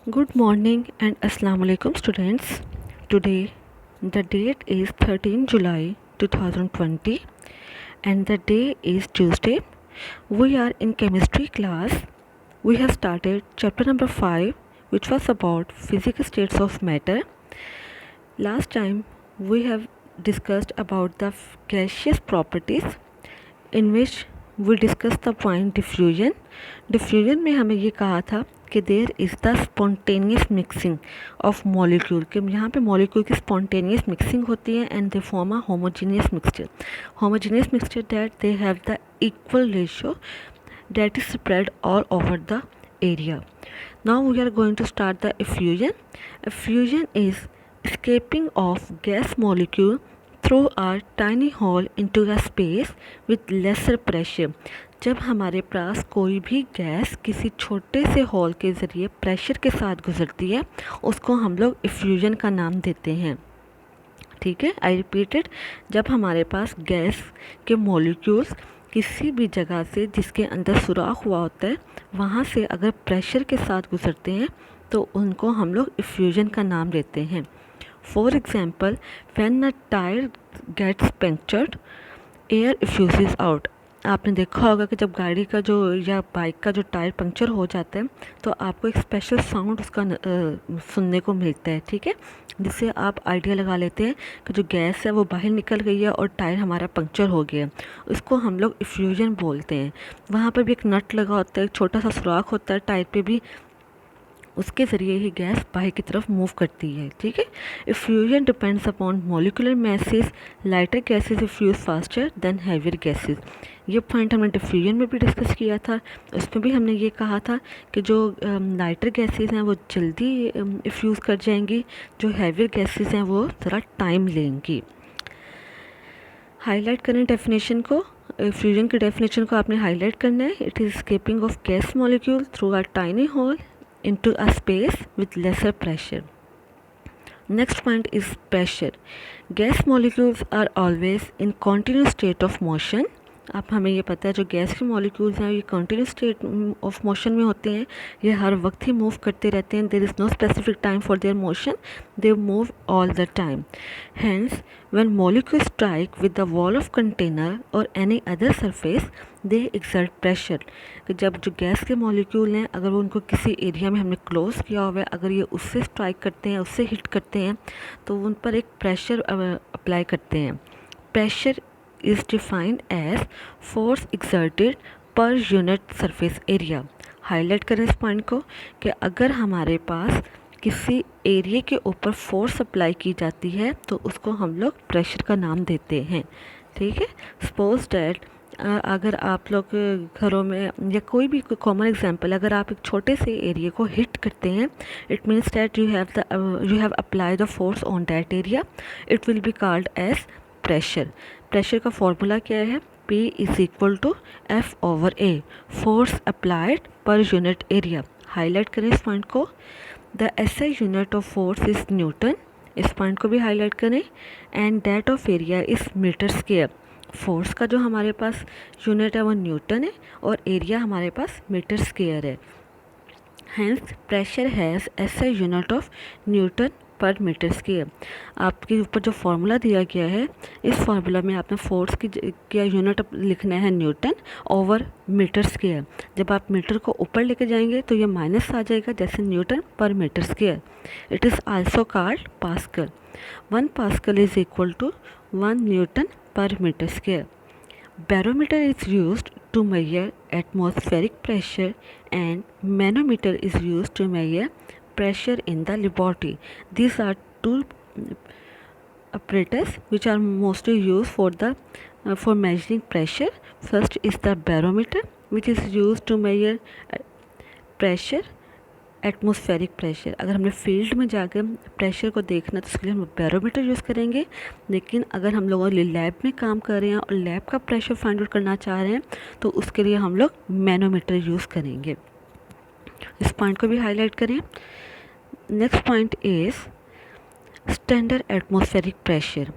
Good morning and Assalamu alaikum students. Today the date is 13 July 2020 and the day is Tuesday. We are in chemistry class. We have started chapter number 5 which was about physical states of matter. Last time we have discussed about the gaseous properties in which we discussed the point diffusion. Diffusion में हमें ये कहा था कि there is the spontaneous mixing of molecule, कि यहाँ पे molecule की स्पॉन्टेनियस मिक्सिंग होती है and they form a homogeneous mixture that they have the equal ratio that is spread all over the area. Now we are going to start the effusion. Effusion is escaping of gas molecule through a tiny hole into a space with lesser pressure. जब हमारे पास कोई भी gas किसी छोटे से hall के ज़रिए pressure के साथ गुजरती है उसको हम लोग इफ्यूजन का नाम देते हैं. ठीक है, आई रिपीटेड, जब हमारे पास गैस के मॉलिक्यूल्स किसी भी जगह से जिसके अंदर सुराख हुआ होता है वहाँ से अगर प्रेशर के साथ गुजरते हैं तो उनको हम लोग इफ्यूजन का नाम देते हैं. For example, when a tyre gets punctured air effuses out. आपने देखा होगा कि जब गाड़ी का जो या बाइक का जो टायर पंक्चर हो जाता है तो आपको एक स्पेशल साउंड उसका सुनने को मिलता है. ठीक है, जिससे आप आइडिया लगा लेते हैं कि जो गैस है वो बाहर निकल गई है और टायर हमारा पंक्चर हो गया. उसको हम लोग इफ्यूजन बोलते हैं. वहाँ पर भी एक नट लगा होता है, एक छोटा सा सुराख होता है टायर पे भी, उसके ज़रिए ही गैस बाहर की तरफ मूव करती है. ठीक है, effusion depends upon molecular masses. Lighter gases effuse faster than heavier gases. ये पॉइंट हमने डिफ्यूजन में भी डिस्कस किया था. उसमें भी हमने ये कहा था कि जो लाइटर गैसेज हैं वो जल्दी इफ्यूज़ कर जाएंगी, जो हैवियर गैसेज हैं वो ज़रा टाइम लेंगी. हाईलाइट करें डेफिनेशन को. इफ्यूजन की डेफिनेशन को आपने हाईलाइट करना है. It is escaping of gas molecule through a tiny hole into a space with lesser pressure. Next point is pressure. Gas molecules are always in continuous state of motion. अब हमें ये पता है जो गैस के molecules हैं ये continuous state of motion में होते हैं, ये हर वक्त ही मूव करते रहते हैं. There is no specific time for their motion, they move all the time. Hence when molecule strike with the wall of container और any other surface they exert pressure. जब जो गैस के मॉलिक्यूल हैं अगर वो उनको किसी एरिया में हमने क्लोज किया हुआ है, अगर ये उससे स्ट्राइक करते हैं, उससे हिट करते हैं तो उन पर एक प्रेशर अप्लाई करते हैं. Pressure is defined as force exerted per unit surface area. Highlight करें इस पॉइंट को कि अगर हमारे पास किसी एरिया के ऊपर फोर्स अप्लाई की जाती है तो उसको हम लोग प्रेशर का नाम देते हैं. ठीक है, सपोज डैट अगर आप लोग घरों में या कोई भी कॉमन एग्जांपल, अगर आप एक छोटे से एरिया को हिट करते हैं, it means that you have apply the force on that area. It will be called as pressure. Pressure का फॉर्मूला क्या है? P is equal to F/A, force applied per unit area. Highlight करें इस point को. The SI unit of force is newton. इस point को भी highlight करें. And that of area is metre square. Force का जो हमारे पास यूनिट है वो न्यूटन है और एरिया हमारे पास मीटर स्क्वायर है. Hence pressure has SI unit of Newton per metre square. आपके ऊपर जो फार्मूला दिया गया है इस फार्मूला में आपने फोर्स की यूनिट लिखना है न्यूटन ओवर मीटर स्क्वायर. जब आप मीटर को ऊपर लेके जाएंगे तो ये माइनस आ जाएगा, जैसे newton per metre square. It is also called pascal. 1 pascal is equal to 1 newton per metre square. Barometer is used to measure atmospheric pressure and manometer is used to measure pressure in the laboratory. These are two apparatus which are mostly used for measuring pressure. First is the barometer, which is used to measure pressure, atmospheric pressure. अगर हमने field में जाकर pressure को देखना तो उसके लिए हम बैरोमीटर यूज़ करेंगे. लेकिन अगर हम लोग लैब में काम कर रहे हैं और लैब का प्रेशर फाइंड आउट करना चाह रहे हैं तो उसके लिए हम लोग मैनोमीटर यूज़ करेंगे. इस पॉइंट को भी हाईलाइट करें. Next point is standard atmospheric pressure.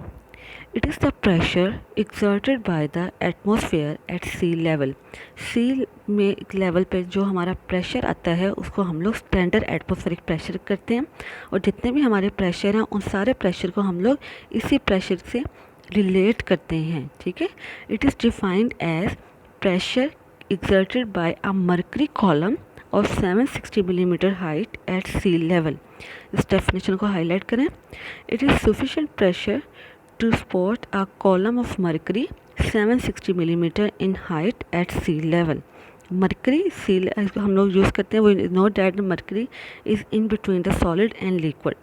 It is the pressure exerted by the atmosphere at sea level. सी में लेवल पे जो हमारा प्रेशर आता है उसको हम लोग स्टैंडर्ड एटमॉस्फेरिक प्रेशर करते हैं, और जितने भी हमारे प्रेशर हैं उन सारे प्रेशर को हम लोग इसी प्रेशर से रिलेट करते हैं, ठीक है। It is defined as pressure exerted by a mercury column of 760 millimeter height at sea level. इस डेफिनेशन को हाईलाइट करें। It is sufficient pressure to support a column of mercury 760 millimeter in height at sea level. Mercury सी हम लोग use करते हैं, वो know that mercury is in between the solid and liquid.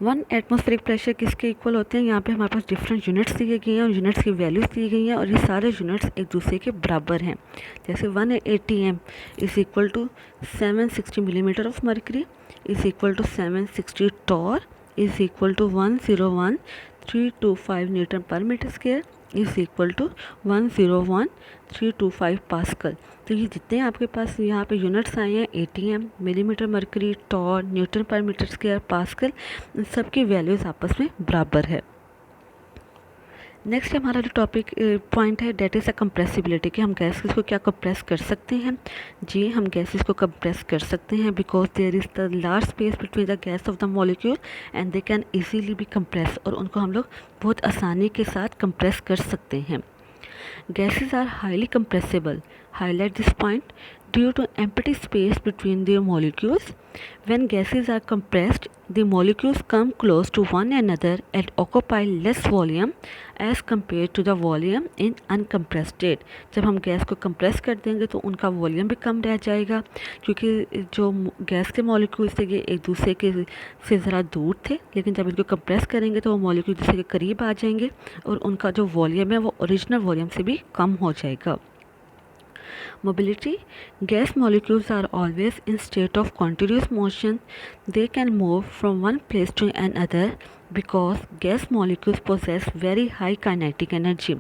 One atmospheric pressure किसके equal होते हैं, यहाँ पे हमारे पास डिफरेंट यूनिट्स दिए गए हैं और यूनिट्स की वैल्यूज़ दी गई हैं, और ये सारे यूनिट्स एक दूसरे के बराबर हैं। जैसे 1 ATM is equal to 760 millimetre of mercury is equal to 760 torr is equal to 101,325 newton per metre square is equal to 101,325 pascal. तो ये जितने आपके पास यहाँ पे यूनिट्स आए हैं, ATM, millimetre mercury, torr, newton per metre square, pascal, इन सब की वैल्यूज़ आपस में बराबर है। नेक्स्ट हमारा जो टॉपिक पॉइंट है डेट इज़ अ कंप्रेसिबिलिटी, कि हम गैसेस को क्या कंप्रेस कर सकते हैं। जी हम गैसेस को कंप्रेस कर सकते हैं because there is the large space between the gas of the molecule and they can easily be compress, और उनको हम लोग बहुत आसानी के साथ कंप्रेस कर सकते हैं। Gases are highly compressible. Highlight this point. Due to empty space between their molecules, when gases are compressed, the molecules come close to one another and occupy less volume as compared to the volume in uncompressed state. जब हम gas को compress कर देंगे तो उनका volume भी कम रह जाएगा, क्योंकि जो गैस के मॉलिक्यूल्स थे ये एक दूसरे के से ज़रा दूर थे, लेकिन जब इनको कंप्रेस करेंगे तो वो मॉलिक्यूल दूसरे के करीब आ जाएंगे और उनका जो वॉल्यूम है वो ओरिजिनल वॉल्यूम से भी कम हो जाएगा। Mobility. Gas molecules are always in state of continuous motion. They can move from one place to another because gas molecules possess very high kinetic energy.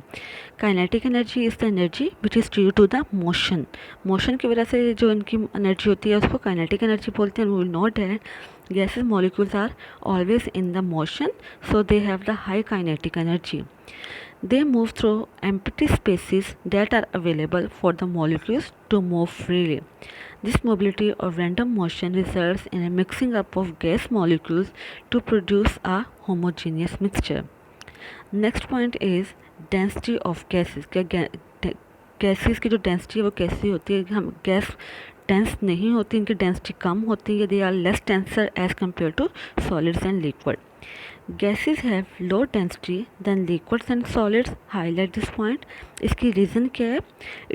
Kinetic energy is the energy which is due to the motion. Motion की वजह से जो इनकी energy होती है उसको kinetic energy बोलते हैं। We will note that gases molecules are always in the motion, so they have the high kinetic energy. They move through empty spaces that are available for the molecules to move freely. This mobility or random motion results in a mixing up of gas molecules to produce a homogeneous mixture. Next point is density of gases. Gases की जो density है वो कैसी होती है, हम gas dense नहीं होती, इनकी डेंसिटी कम होती है, they are less denser as compare to solids and liquid. Gases have low density than liquids and solids. Highlight this point. इसकी रीज़न क्या है?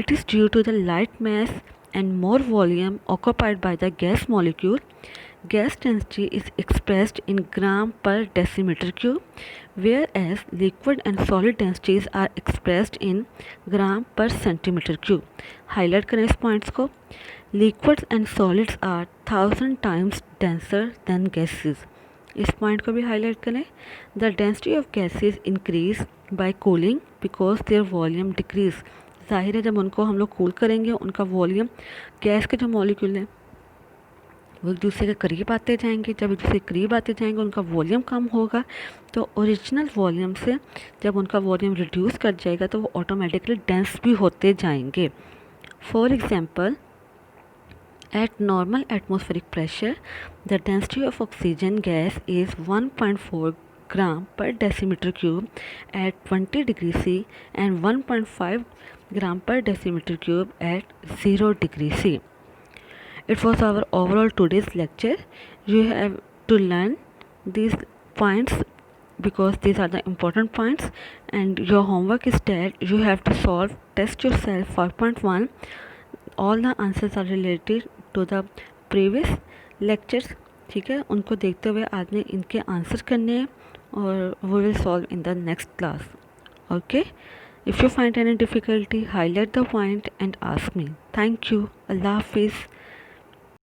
It is due to the light mass and more volume occupied by the gas molecule. Gas density is expressed in gram per decimeter cube, whereas liquid and solid densities are expressed in gram per centimeter cube. Highlight करें इस points को. Liquids and solids are 1000 times denser than gases. इस point को भी highlight करें। The density of gases increase by cooling because there volume decrease. जाहिर है जब उनको हम लोग कूल करेंगे उनका वॉल्यूम, गैस के जो मॉलिक्यूल हैं वो एक दूसरे के करीब आते जाएंगे, जब एक दूसरे के करीब आते जाएंगे उनका वॉल्यूम कम होगा, तो ओरिजिनल वॉल्यूम से जब उनका वॉल्यूम रिड्यूस कर जाएगा तो वो ऑटोमेटिकली डेंस भी होते जाएंगे। For example, at normal atmospheric pressure, the density of oxygen gas is 1.4 gram per decimeter cube at 20 degrees C and 1.5 gram per decimeter cube at 0 degrees C. It was our overall today's lecture. You have to learn these points because these are the important points, and your homework is that you have to solve test yourself 5.1. All the answers are related to the previous lectures, ठीक है, उनको देखते हुए आपने इनके answer करने हैं और we will solve in the next class. Okay, if you find any difficulty, highlight the point and ask me. Thank you. Allah Hafiz.